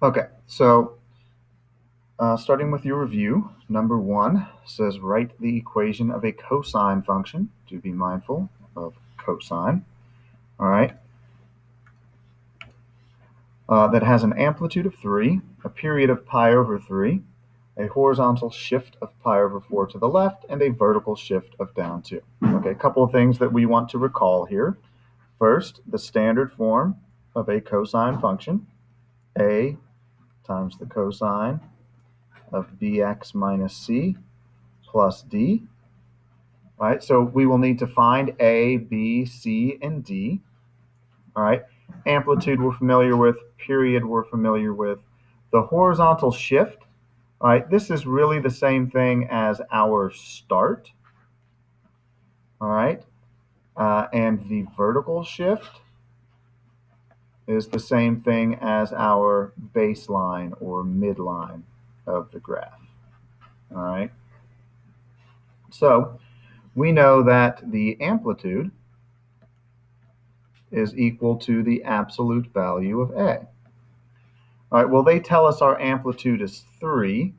Okay, so starting with your review, number 1 says write the equation of a cosine function. Do be mindful of cosine. All right. That has an amplitude of 3, a period of pi over 3, a horizontal shift of pi over 4 to the left, and a vertical shift of down 2. Okay, a couple of things that we want to recall here. First, the standard form of a cosine function, a times the cosine of bx minus c plus d. All right, so we will need to find a, b, c, and d. All right, amplitude we're familiar with, period we're familiar with. The horizontal shift, all right, this is really the same thing as our start. All right, and the vertical shift is the same thing as our baseline or midline of the graph. All right, so we know that the amplitude is equal to the absolute value of A. All right, well, they tell us our amplitude is 3,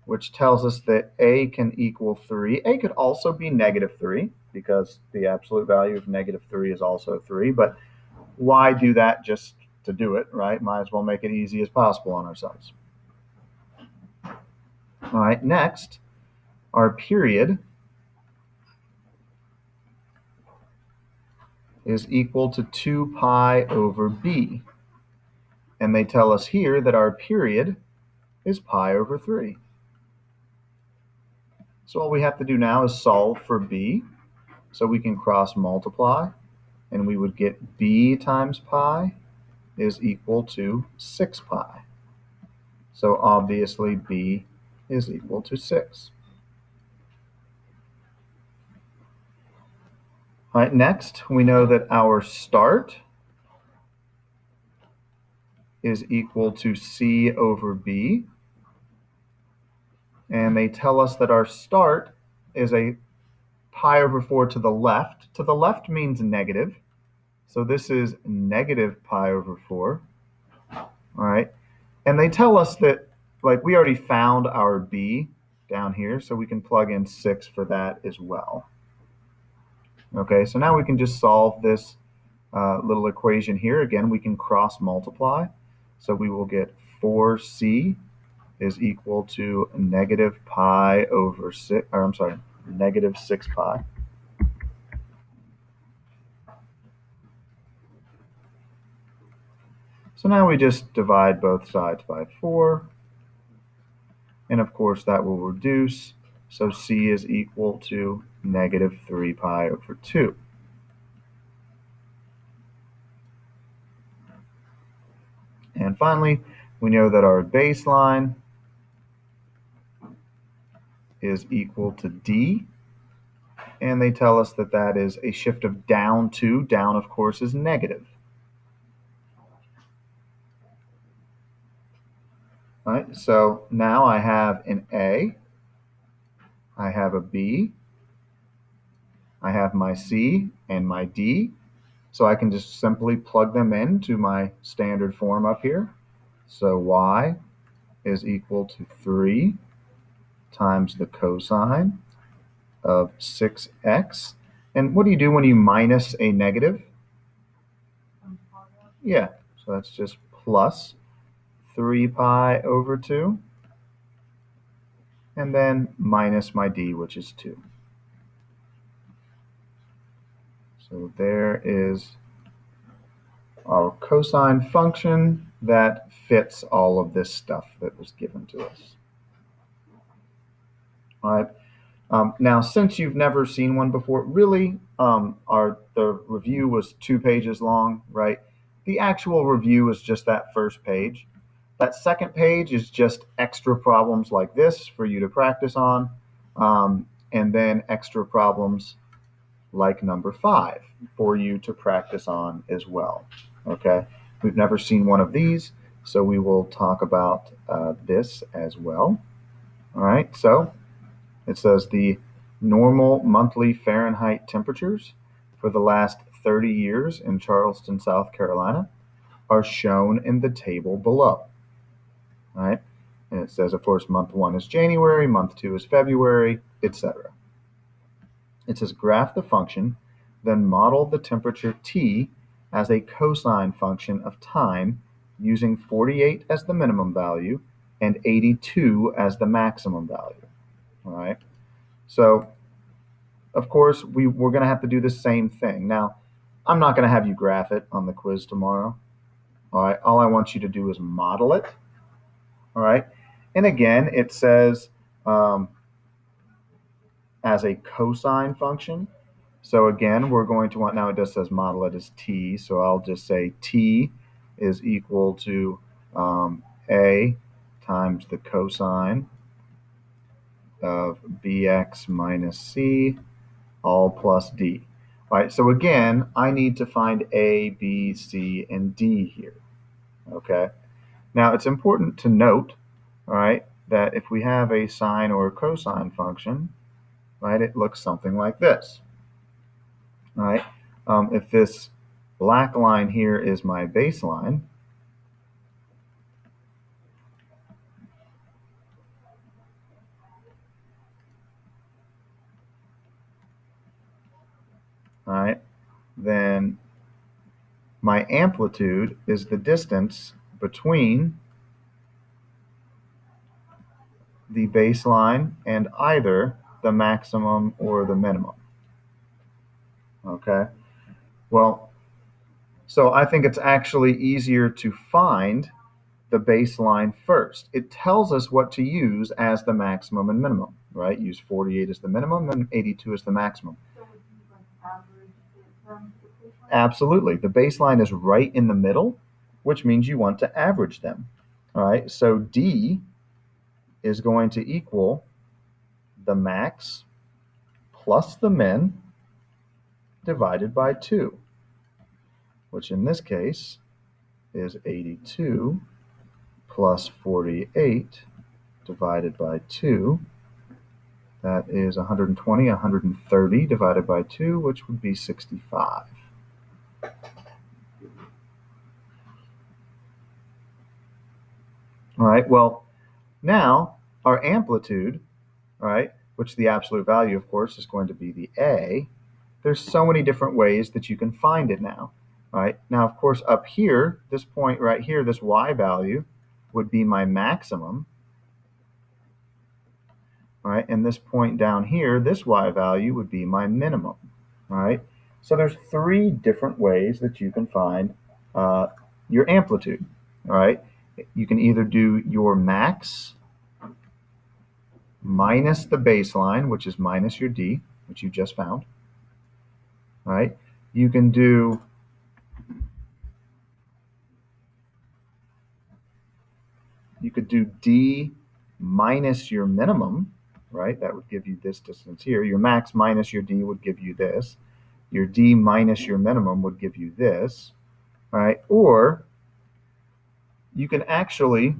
which tells us that A can equal 3. A could also be negative 3 because the absolute value of negative 3 is also 3. But why do that just to do it, right? Might as well make it easy as possible on ourselves. All right, next, our period is equal to 2 pi over b. And they tell us here that our period is pi over 3. So all we have to do now is solve for b. So we can cross multiply, and we would get b times pi is equal to 6 pi. So obviously b is equal to 6. All right, next we know that our start is equal to c over b. And they tell us that our start is a pi over 4 to the left. To the left means negative. So this is negative pi over 4. All right. And they tell us that, like, we already found our b down here, so we can plug in 6 for that as well. Okay, so now we can just solve this little equation here. Again, we can cross multiply. So we will get 4c is equal to negative pi over 6, or I'm sorry, negative 6 pi. So now we just divide both sides by 4. And of course that will reduce. So c is equal to negative 3 pi over 2. And finally, we know that our baseline is equal to d. And they tell us that that is a shift of down 2. Down, of course, is negative. All right, so now I have an A, I have a B, I have my C and my D. So I can just simply plug them into my standard form up here. So y is equal to 3 times the cosine of 6x. And what do you do when you minus a negative? Yeah, so that's just plus 3 pi over 2. And then minus my d, which is 2. So there is our cosine function that fits all of this stuff that was given to us. All right. Now, since you've never seen one before, really, the review was 2 pages long, right? The actual review is just that first page. That second page is just extra problems like this for you to practice on, and then extra problems like number 5 for you to practice on as well. Okay, we've never seen one of these, so we will talk about this as well. All right, so it says the normal monthly Fahrenheit temperatures for the last 30 years in Charleston, South Carolina, are shown in the table below. All right? And it says, of course, month 1 is January, month 2 is February, etc. It says graph the function, then model the temperature T as a cosine function of time using 48 as the minimum value and 82 as the maximum value. All right. So, of course, we're going to have to do the same thing. Now, I'm not going to have you graph it on the quiz tomorrow. All right. All I want you to do is model it. All right. And again, it says as a cosine function. So again, we're going to want, now it just says model it as t, so I'll just say t is equal to a times the cosine of bx minus c, all plus d. All right, so again, I need to find a, b, c, and d here. Okay. Now it's important to note, all right, that if we have a sine or a cosine function, right, it looks something like this. All right. If this black line here is my baseline, all right, then my amplitude is the distance between the baseline and either the maximum or the minimum. Okay. Well, so I think it's actually easier to find the baseline first. It tells us what to use as the maximum and minimum, right? Use 48 as the minimum and 82 as the maximum. Absolutely. The baseline is right in the middle, which means you want to average them. All right. So D is going to equal the max plus the min divided by 2, which in this case is 82 plus 48 divided by 2. That is 120, 130 divided by 2, which would be 65. All right, well, now our amplitude, right, which the absolute value, of course, is going to be the A. There's so many different ways that you can find it now, right? Now, of course, up here, this point right here, this Y value would be my maximum, right? And this point down here, this Y value would be my minimum, right? So there's 3 different ways that you can find your amplitude, all right? You can either do your max minus the baseline, which is minus your D, which you just found, all right? You can do D minus your minimum, right? That would give you this distance here. Your max minus your D would give you this. Your D minus your minimum would give you this, all right? Or you can actually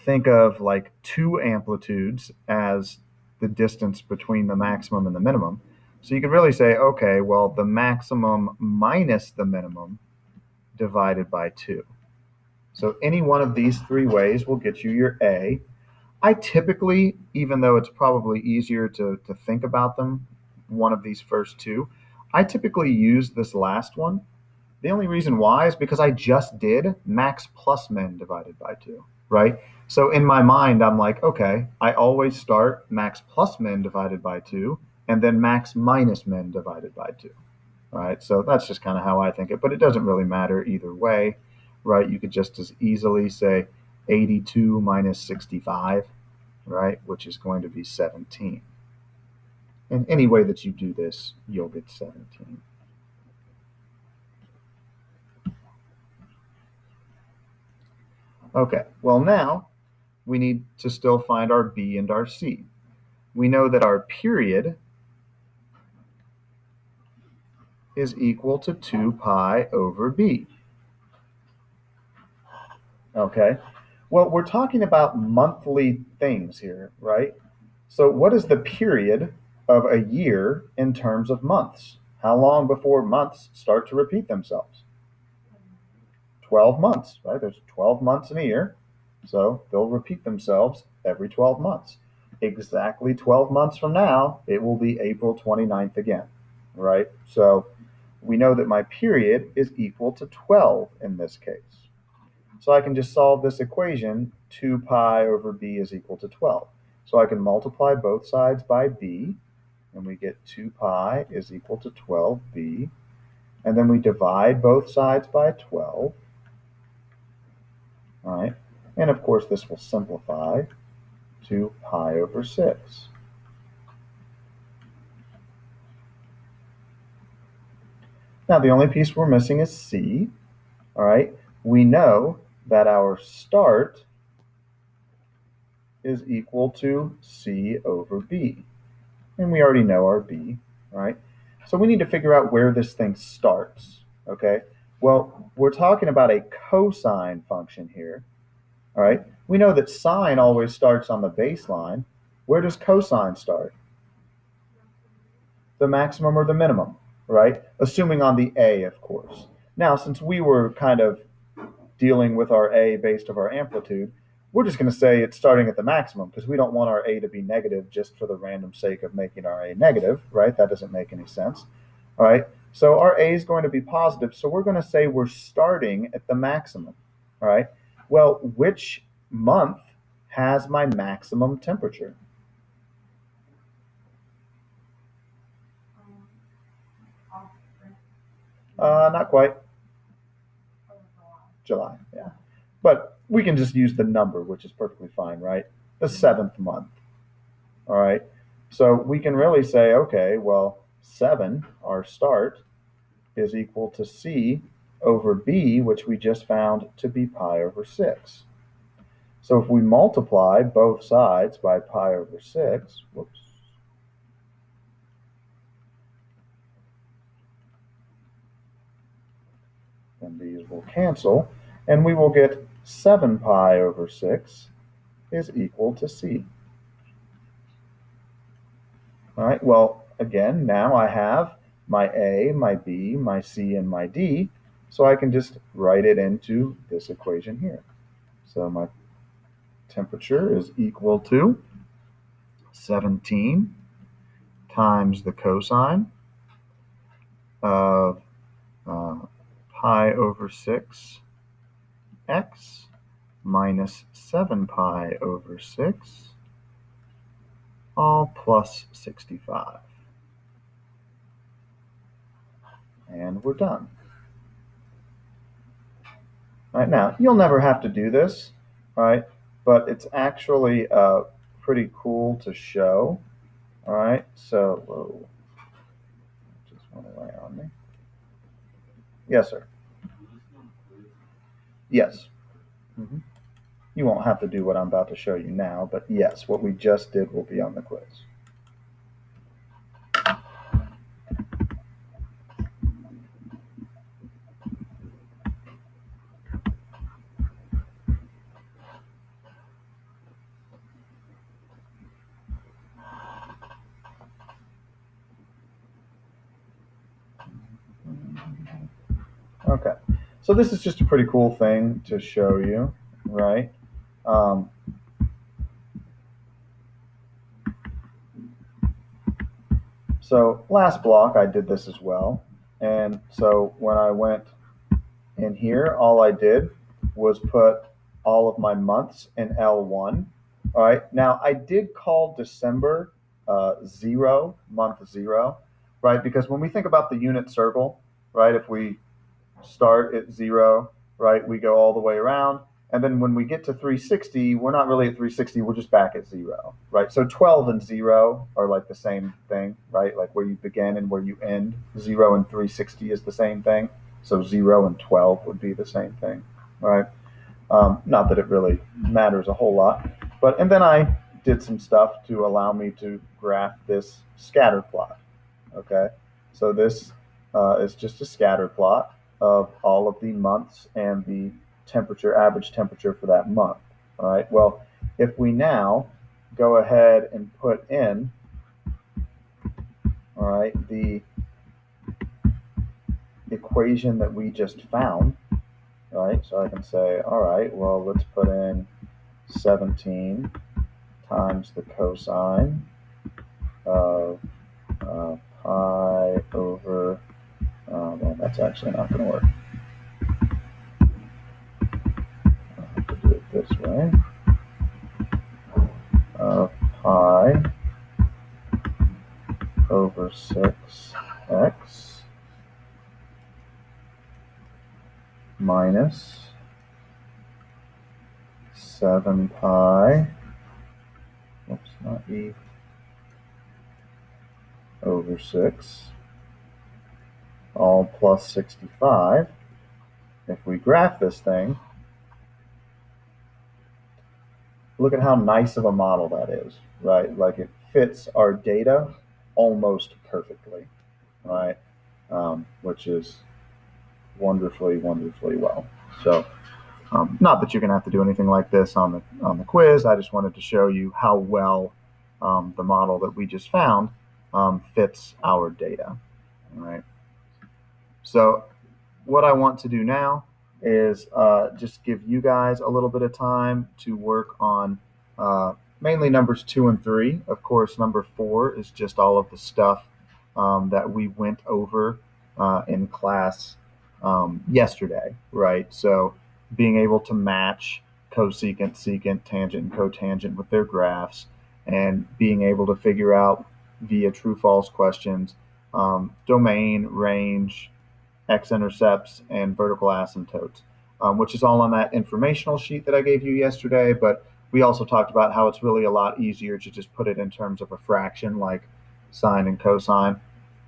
think of like 2 amplitudes as the distance between the maximum and the minimum. So you could really say, okay, well, the maximum minus the minimum divided by 2. So any one of these 3 ways will get you your A. I typically, even though it's probably easier to think about them, one of these first 2, I typically use this last one. The only reason why is because I just did max plus min divided by 2, right? So in my mind, I'm like, okay, I always start max plus min divided by 2 and then max minus min divided by 2, right? So that's just kind of how I think it, but it doesn't really matter either way, right? You could just as easily say 82 minus 65, right, which is going to be 17. And any way that you do this, you'll get 17. Okay, well now we need to still find our B and our C. We know that our period is equal to 2 pi over B. Okay, well, we're talking about monthly things here, right? So what is the period of a year in terms of months? How long before months start to repeat themselves? 12 months, right? There's 12 months in a year. So they'll repeat themselves every 12 months. Exactly 12 months from now, it will be April 29th again, right? So we know that my period is equal to 12 in this case. So I can just solve this equation, 2 pi over b is equal to 12. So I can multiply both sides by b, and we get 2 pi is equal to 12b. And then we divide both sides by 12. All right. And of course, this will simplify to pi over 6. Now, the only piece we're missing is c. All right. We know that our start is equal to c over b. And we already know our b, right? So we need to figure out where this thing starts, okay? Well, we're talking about a cosine function here, all right? We know that sine always starts on the baseline. Where does cosine start? The maximum or the minimum, right? Assuming on the a, of course. Now, since we were kind of dealing with our a based of our amplitude, we're just going to say it's starting at the maximum because we don't want our a to be negative just for the random sake of making our a negative, right? That doesn't make any sense. All right. So our a is going to be positive. So we're going to say we're starting at the maximum. All right. Well, which month has my maximum temperature? Not quite. July. Yeah. But we can just use the number, which is perfectly fine, right? The seventh month. All right. So we can really say, okay, well, 7, our start, is equal to c over b, which we just found to be pi over 6. So if we multiply both sides by pi over 6, whoops, then these will cancel, and we will get 7 pi over 6 is equal to c. All right, well, again, now I have my A, my B, my C, and my D, so I can just write it into this equation here. So my temperature is equal to 17 times the cosine of pi over 6 x minus 7 pi over 6 all plus 65. And we're done. All right, now, you'll never have to do this, all right, but it's actually pretty cool to show. All right, so, whoa, just went away on me. Yes, sir. Yes. Mm-hmm. You won't have to do what I'm about to show you now, but yes, what we just did will be on the quiz. Okay, so this is just a pretty cool thing to show you, right? So last block I did this as well, and so when I went in here, all I did was put all of my months in L1. All right, now I did call December 0, month 0, right? Because when we think about the unit circle, right, if we start at 0, right, we go all the way around. And then when we get to 360, we're not really at 360, we're just back at 0, right? So 12 and 0 are like the same thing, right? Like where you begin and where you end. 0 and 360 is the same thing. So 0 and 12 would be the same thing, right? Not that it really matters a whole lot. And then I did some stuff to allow me to graph this scatter plot, okay? So this is just a scatter plot of all of the months and the temperature, average temperature for that month. All right, well, if we now go ahead and put in, all right, the equation that we just found, right? So I can say, all right, well, let's put in 17 times the cosine of pi over, well, that's actually not going to work. I'll have to do it this way. Pi over 6x minus 7 pi, oops, not e, over 6, all plus 65. If we graph this thing, look at how nice of a model that is, right? Like it fits our data almost perfectly, right? Which is wonderfully, wonderfully well. So, not that you're going to have to do anything like this on the quiz. I just wanted to show you how well the model that we just found fits our data. All right. So, what I want to do now is just give you guys a little bit of time to work on mainly numbers 2 and 3. Of course, number 4 is just all of the stuff that we went over in class yesterday, right? So being able to match cosecant, secant, tangent, and cotangent with their graphs, and being able to figure out via true-false questions domain, range, x-intercepts, and vertical asymptotes, which is all on that informational sheet that I gave you yesterday. But we also talked about how it's really a lot easier to just put it in terms of a fraction like sine and cosine,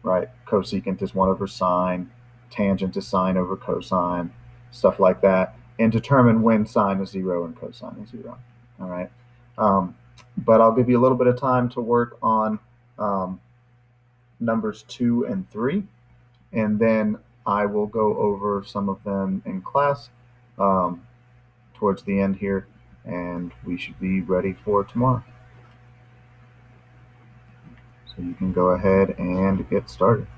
right? Cosecant is 1 over sine, tangent is sine over cosine, stuff like that, and determine when sine is 0 and cosine is 0. All right. But I'll give you a little bit of time to work on numbers 2 and 3, and then I will go over some of them in class towards the end here, and we should be ready for tomorrow. So you can go ahead and get started.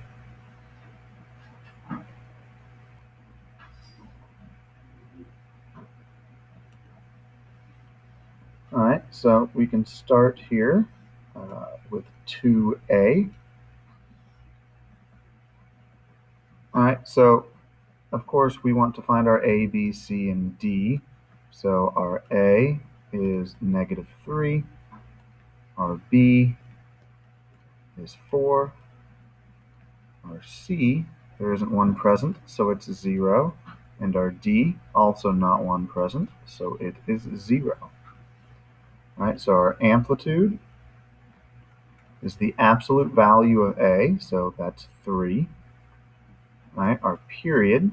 All right, so we can start here with 2a. All right, so of course we want to find our a, b, c, and d. So our a is -3, our b is 4, our c, there isn't one present, so it's 0, and our d, also not one present, so it is 0. All right, so our amplitude is the absolute value of a, so that's 3. All right, our period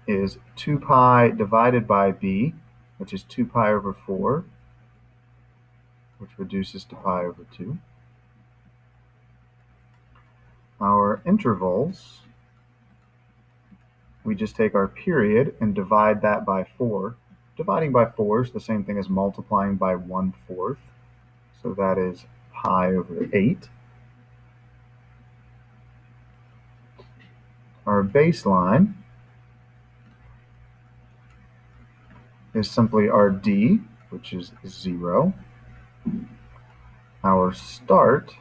is 2 pi divided by b, which is 2 pi over 4, which reduces to pi over 2. Our intervals, we just take our period and divide that by 4. Dividing by 4 is the same thing as multiplying by 1/4, so that is pi over 8. Our baseline is simply our d, which is 0. Our start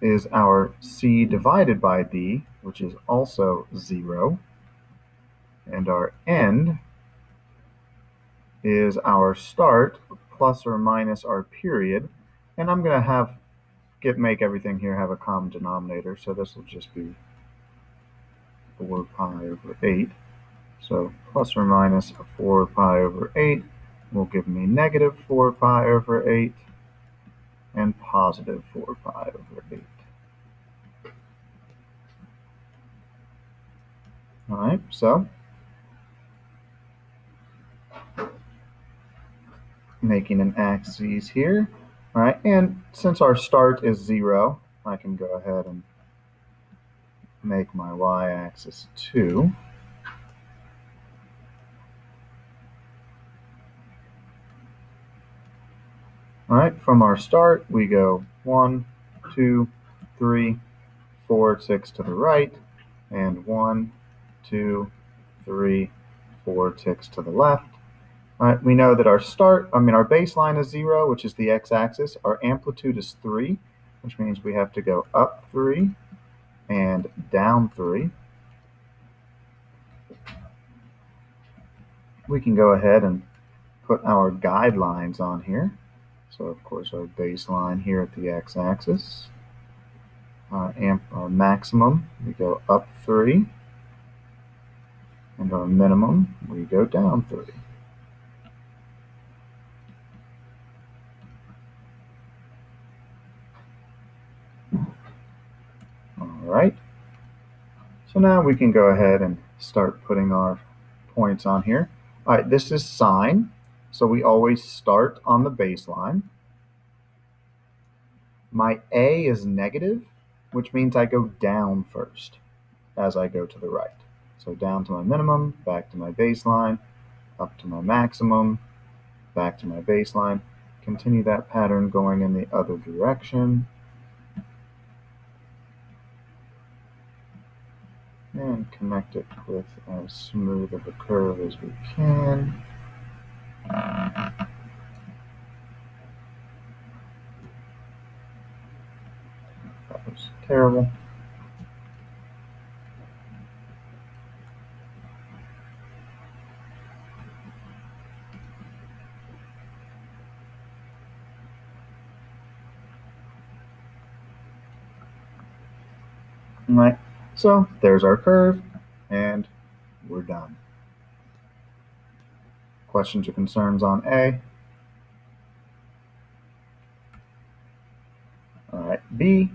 is our c divided by d, which is also 0. And our end is our start plus or minus our period. And I'm going to make everything here have a common denominator, so this will just be 4 pi over 8. So plus or minus 4 pi over 8 will give me -4 pi over 8 and positive 4 pi over 8. All right, so making an axis here. All right, and since our start is 0, I can go ahead and make my y-axis 2. All right, from our start, we go 1, 2, 3, 4, 6 to the right, and 1, 2, 3, 4 ticks to the left. All right, we know that our baseline is 0, which is the x-axis. Our amplitude is 3, which means we have to go up 3 and down 3. We can go ahead and put our guidelines on here. So of course our baseline here at the x-axis. Our maximum, we go up 3, and our minimum, we go down 3. All right. So now we can go ahead and start putting our points on here. All right, this is sine, so we always start on the baseline. My A is negative, which means I go down first as I go to the right. So down to my minimum, back to my baseline, up to my maximum, back to my baseline. Continue that pattern going in the other direction. And connect it with as smooth of a curve as we can. That was terrible. All right, so there's our curve, and we're done. Questions or concerns on A? All right, B.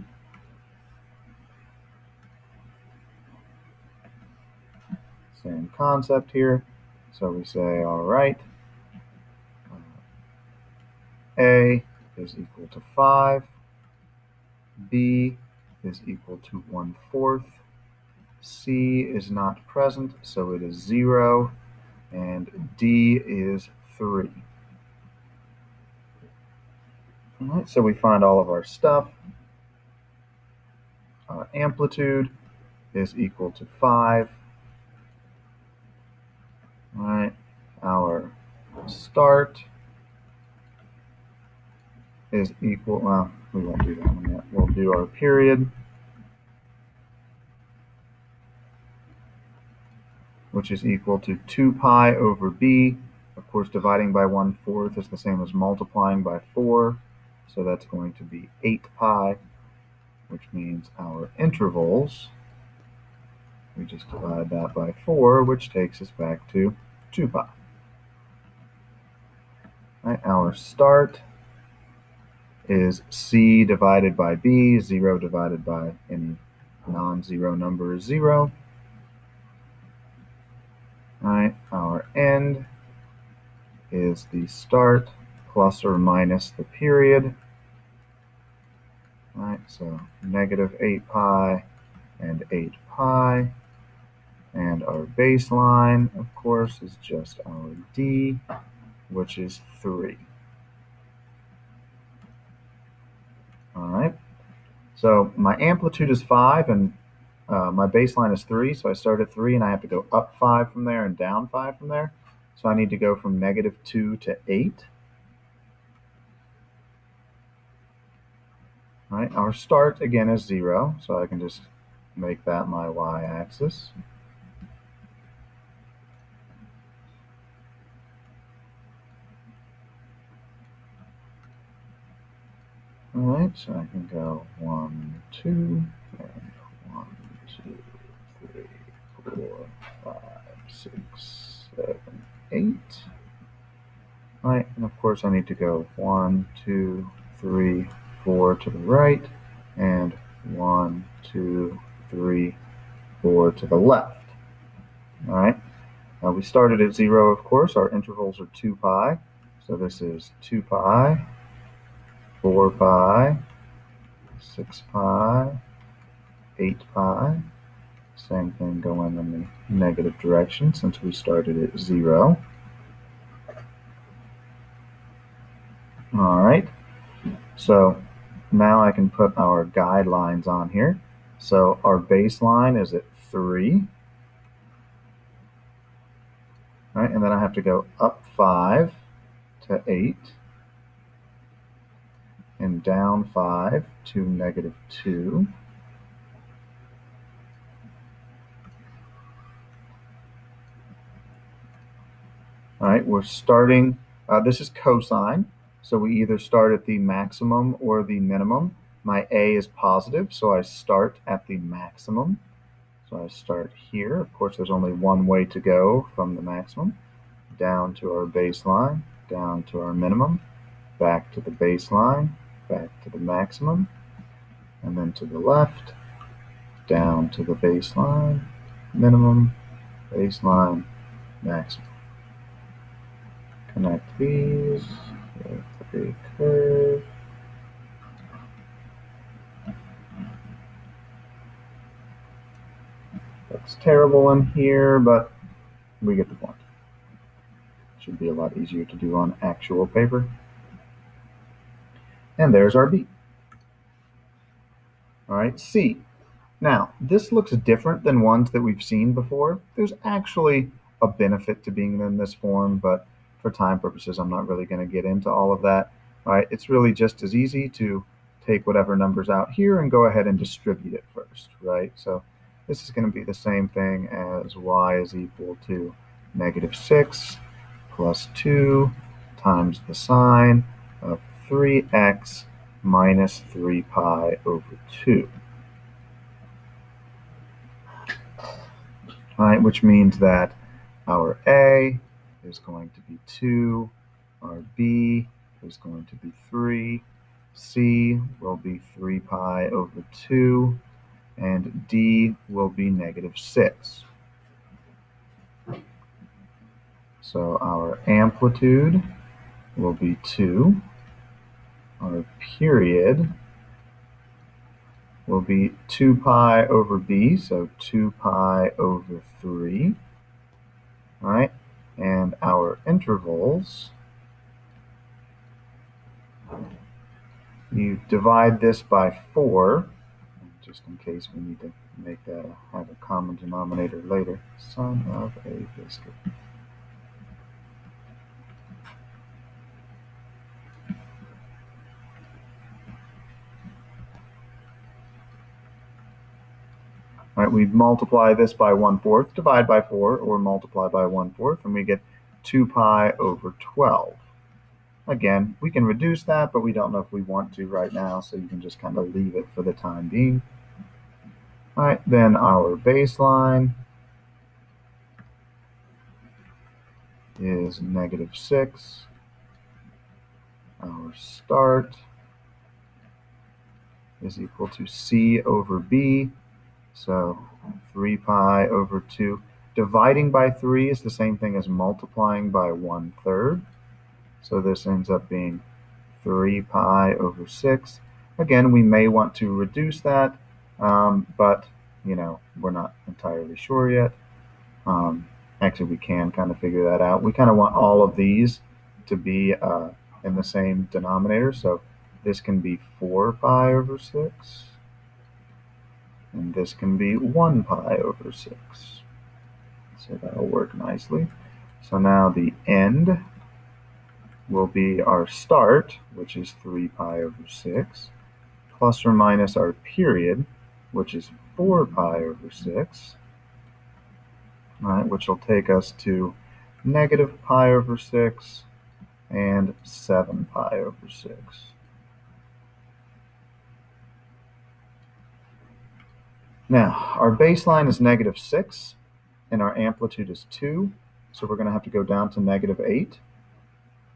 Same concept here. So we say, all right, A is equal to 5. B is equal to 1/4. C is not present, so it is 0. And D is 3. All right, so we find all of our stuff. Our amplitude is equal to 5. All right, our start is equal, well, we won't do that one yet. We'll do our period, which is equal to 2 pi over b. Of course, dividing by 1/4 is the same as multiplying by 4. So that's going to be 8 pi, which means our intervals, we just divide that by 4, which takes us back to 2 pi. Right, our start is c divided by b. 0 divided by any non-zero number is 0. Right, our end is the start plus or minus the period. Right, so negative 8 pi and 8 pi. And our baseline, of course, is just our d, which is 3. All right, so my amplitude is 5 and my baseline is 3, so I start at 3 and I have to go up 5 from there and down 5 from there. So I need to go from -2 to 8. All right, our start again is 0, so I can just make that my y-axis. All right, so I can go 1, 2, and 1, 2, 3, 4, 5, 6, 7, 8. All right, and of course I need to go 1, 2, 3, 4 to the right, and 1, 2, 3, 4 to the left. All right, now we started at 0, of course. Our intervals are 2 pi, so this is 2 pi, 4 pi, 6 pi, 8 pi. Same thing going in the negative direction since we started at 0. All right, so now I can put our guidelines on here. So our baseline is at 3. right? And then I have to go up 5 to 8 and down 5 to -2. All right, we're starting, this is cosine, so we either start at the maximum or the minimum. My a is positive, so I start at the maximum. So I start here. Of course, there's only one way to go from the maximum, down to our baseline, down to our minimum, back to the baseline, back to the maximum, and then to the left, down to the baseline, minimum, baseline, maximum. Connect these with a curve. Looks terrible in here, but we get the point. Should be a lot easier to do on actual paper. And there's our B. All right, C. Now, this looks different than ones that we've seen before. There's actually a benefit to being in this form, but for time purposes, I'm not really going to get into all of that. All right, it's really just as easy to take whatever number's out here and go ahead and distribute it first, right? So this is going to be the same thing as y is equal to -6 plus 2 times the sine of 3x minus 3 pi over 2. Right, which means that our A is going to be 2, our B is going to be 3, C will be 3 pi over 2, and D will be -6. So our amplitude will be 2, our period will be 2 pi over B, so 2 pi over 3, right? And our intervals, you divide this by 4, just in case we need to make that have a common denominator later. Son of a biscuit. All right, we multiply this by 1/4, divide by 4, or multiply by 1/4, and we get 2 pi over 12. Again, we can reduce that, but we don't know if we want to right now, so you can just kind of leave it for the time being. All right, then our baseline is -6. Our start is equal to C over B, so 3 pi over 2. Dividing by 3 is the same thing as multiplying by 1/3. So this ends up being 3 pi over 6. Again, we may want to reduce that, but we're not entirely sure yet. Actually, we can kind of figure that out. We kind of want all of these to be in the same denominator. So this can be 4 pi over 6. And this can be 1 pi over 6. So that'll work nicely. So now the end will be our start, which is 3 pi over 6, plus or minus our period, which is 4 pi over 6, right, which will take us to -pi over 6 and 7 pi over 6. Now, our baseline is -6, and our amplitude is 2, so we're going to have to go down to -8.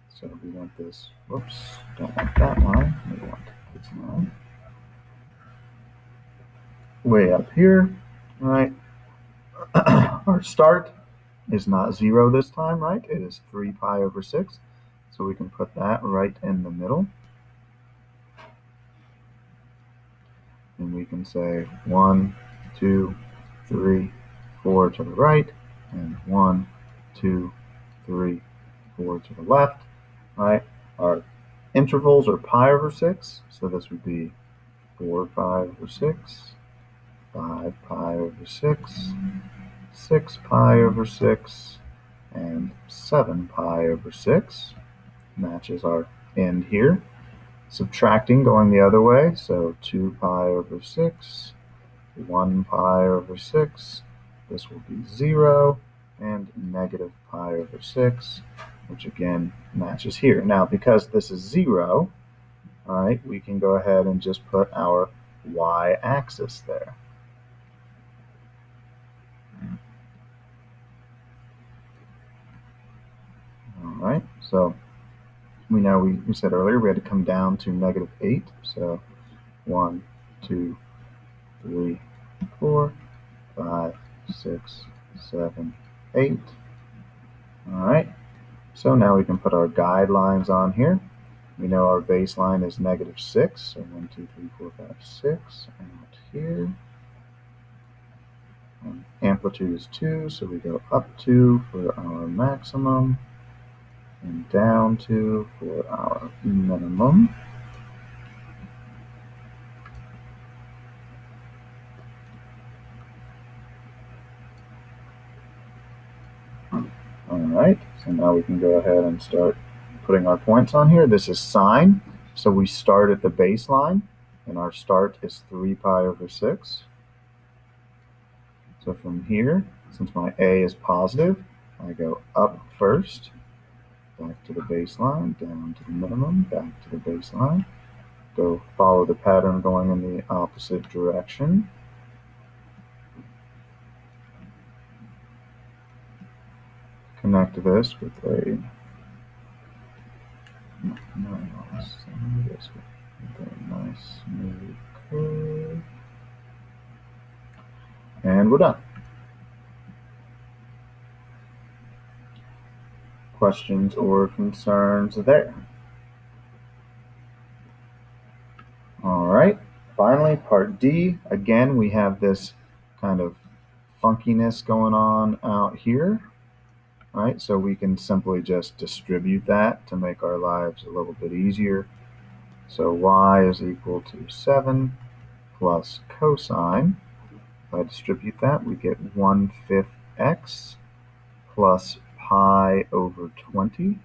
So we want this, whoops, don't want that line, we want this line. Way up here, right? Our start is not 0 this time, right? It is 3 pi over 6, so we can put that right in the middle. And we can say 1, 2, 3, 4 to the right, and 1, 2, 3, 4 to the left. Right? Our intervals are pi over 6, so this would be 4 pi over 6, 5 pi over 6, 6 pi over 6, and 7 pi over 6 matches our end here. Subtracting going the other way, so 2 pi over 6, 1 pi over 6, this will be 0, and negative pi over 6, which again matches here. Now, because this is 0, all right, we can go ahead and just put our y-axis there. All right, so we know we said earlier we had to come down to negative 8, so 1, 2, 3, 4, 5, 6, 7, 8. All right, so now we can put our guidelines on here. We know our baseline is negative 6, so 1, 2, 3, 4, 5, 6 out here. And amplitude is 2, so we go up 2 for our maximum and down 2 for our minimum. All right, so now we can go ahead and start putting our points on here. This is sine, so we start at the baseline, and our start is 3 pi over 6. So from here, since my a is positive, I go up first, back to the baseline, down to the minimum, back to the baseline. Go follow the pattern going in the opposite direction. Connect this with a nice smooth curve. And we're done. Questions or concerns there? All right, finally, part D. Again, we have this kind of funkiness going on out here. All right, so we can simply just distribute that to make our lives a little bit easier. So y is equal to 7 plus cosine. If I distribute that, we get 1/5 x plus pi over 20.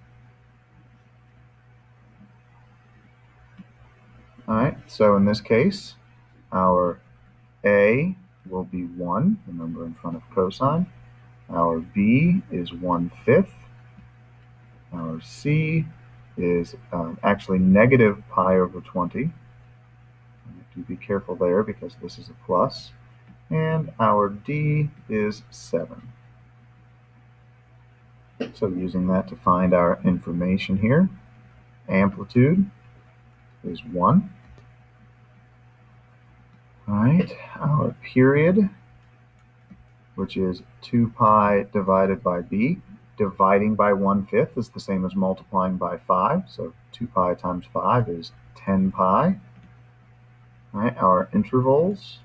All right, so in this case, our a will be 1, the number in front of cosine. Our b is 1/5. Our c is actually negative pi over 20. You have to be careful there because this is a plus. And our d is 7. So using that to find our information here, amplitude is 1. All right, our period, which is 2 pi divided by b. Dividing by 1/5 is the same as multiplying by 5. So 2 pi times 5 is 10 pi. All right, our intervals,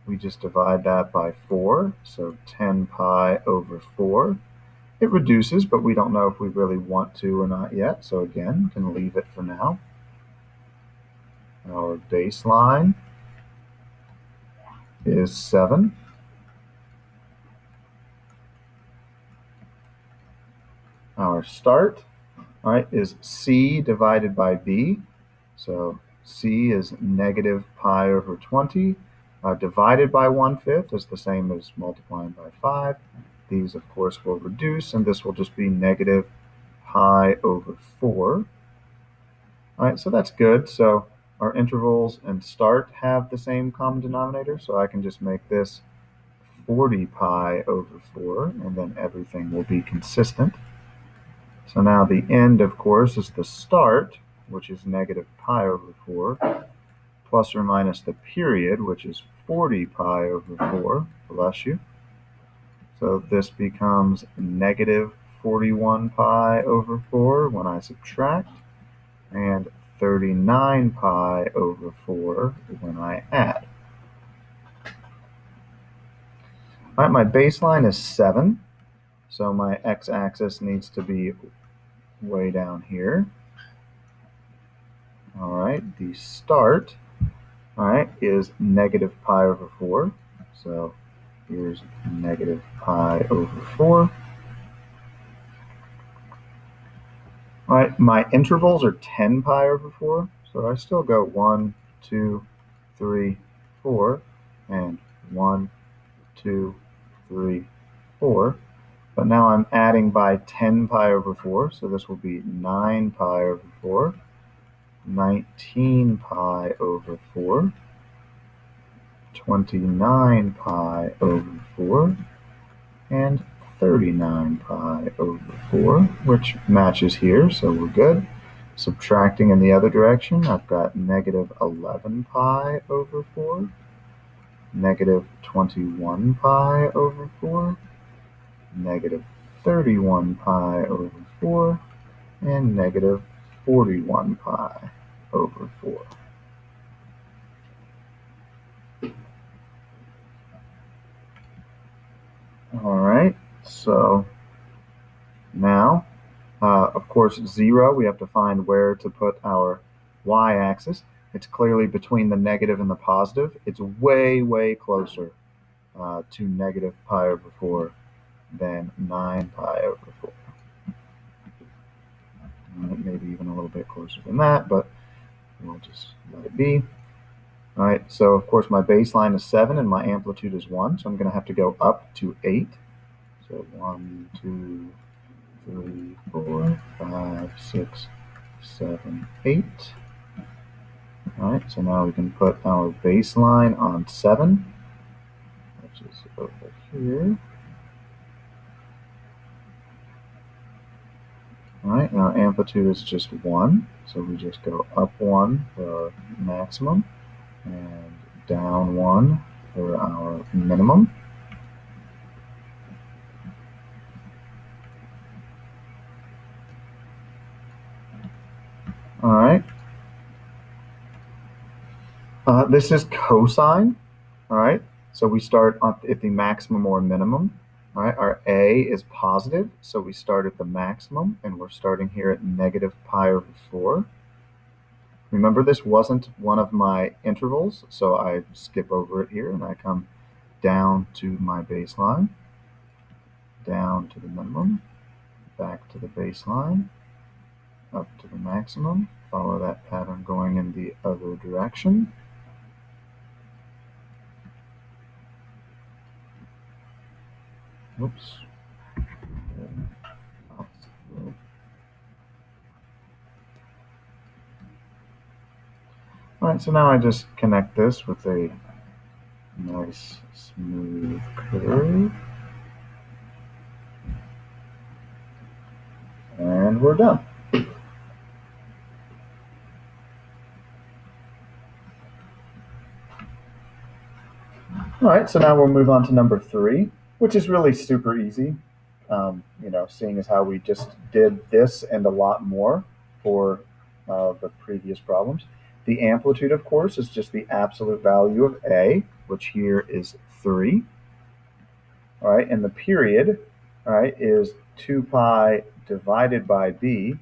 we just divide that by 4. So 10 pi over 4. It reduces, but we don't know if we really want to or not yet. So again, can leave it for now. Our baseline is 7. Our start, all right, is c divided by b. So c is negative pi over 20. Divided by 1/5 is the same as multiplying by 5. These, of course, will reduce, and this will just be negative pi over 4. All right, so that's good. So our intervals and start have the same common denominator, so I can just make this 40 pi over 4, and then everything will be consistent. So now the end, of course, is the start, which is negative pi over 4, plus or minus the period, which is 40 pi over 4, bless you. So this becomes negative 41 pi over 4 when I subtract, and 39 pi over 4 when I add. All right, my baseline is 7, so my x-axis needs to be way down here. All right, the start, all right, is negative pi over 4. So Here's negative pi over 4. All right, my intervals are 10 pi over 4, so I still go 1, 2, 3, 4, and 1, 2, 3, 4. But now I'm adding by 10 pi over 4, so this will be 9 pi over 4, 19 pi over 4, 29 pi over 4, and 39 pi over 4, which matches here, so we're good. Subtracting in the other direction, I've got negative 11 pi over 4, negative 21 pi over 4, negative 31 pi over 4, and negative 41 pi over 4. All right, so now, of course, 0, we have to find where to put our y-axis. It's clearly between the negative and the positive. It's way, way closer to negative pi over 4 than 9 pi over 4. Maybe even a little bit closer than that, but we'll just let it be. All right, so of course my baseline is 7 and my amplitude is 1, so I'm going to have to go up to 8. So 1, 2, 3, 4, 5, 6, 7, 8. All right, so now we can put our baseline on 7, which is over here. All right, and our amplitude is just 1, so we just go up 1 for our maximum and down 1 for our minimum. All right. This is cosine. All right. So we start at the maximum or minimum. All right. Our a is positive, so we start at the maximum, and we're starting here at negative pi over 4. Remember, this wasn't one of my intervals, so I skip over it here, and I come down to my baseline, down to the minimum, back to the baseline, up to the maximum. Follow that pattern going in the other direction. Oops. All right, so now I just connect this with a nice smooth curve. And we're done. All right, so now we'll move on to number 3, which is really super easy. Seeing as how we just did this and a lot more for the previous problems. The amplitude, of course, is just the absolute value of A, which here is 3. All right, and the period, all right, is 2 pi divided by B.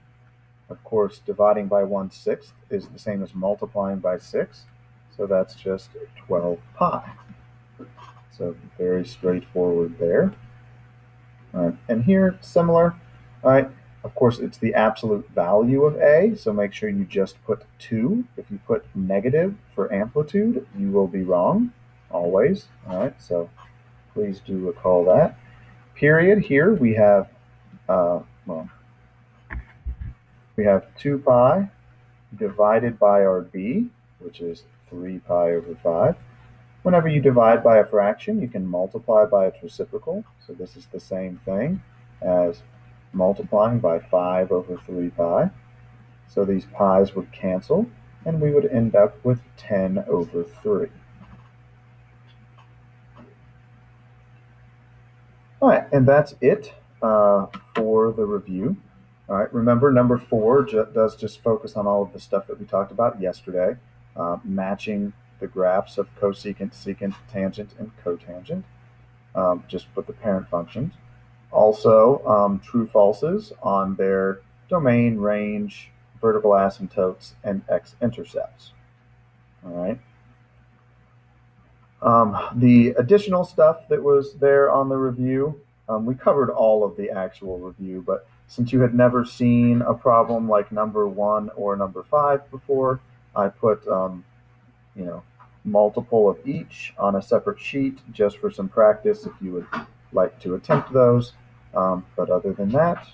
Of course, dividing by 1/6 is the same as multiplying by 6, so that's just 12 pi. So very straightforward there. All right, and here, similar. All right, of course, it's the absolute value of A, so make sure you just put 2. If you put negative for amplitude, you will be wrong, always. All right, so please do recall that. Period, here we have, we have 2 pi divided by our B, which is 3 pi over 5. Whenever you divide by a fraction, you can multiply by its reciprocal. So this is the same thing as multiplying by 5 over 3 pi. So these pi's would cancel, and we would end up with 10 over 3. All right, and that's it for the review. All right, remember number 4 does just focus on all of the stuff that we talked about yesterday, matching the graphs of cosecant, secant, tangent, and cotangent, just with the parent functions. Also, true falses on their domain, range, vertical asymptotes, and x-intercepts. All right. The additional stuff that was there on the review, we covered all of the actual review, but since you had never seen a problem like number 1 or number 5 before, I put you know, multiple of each on a separate sheet just for some practice if you would like to attempt those. But other than that,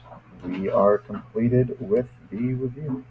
we are completed with the review.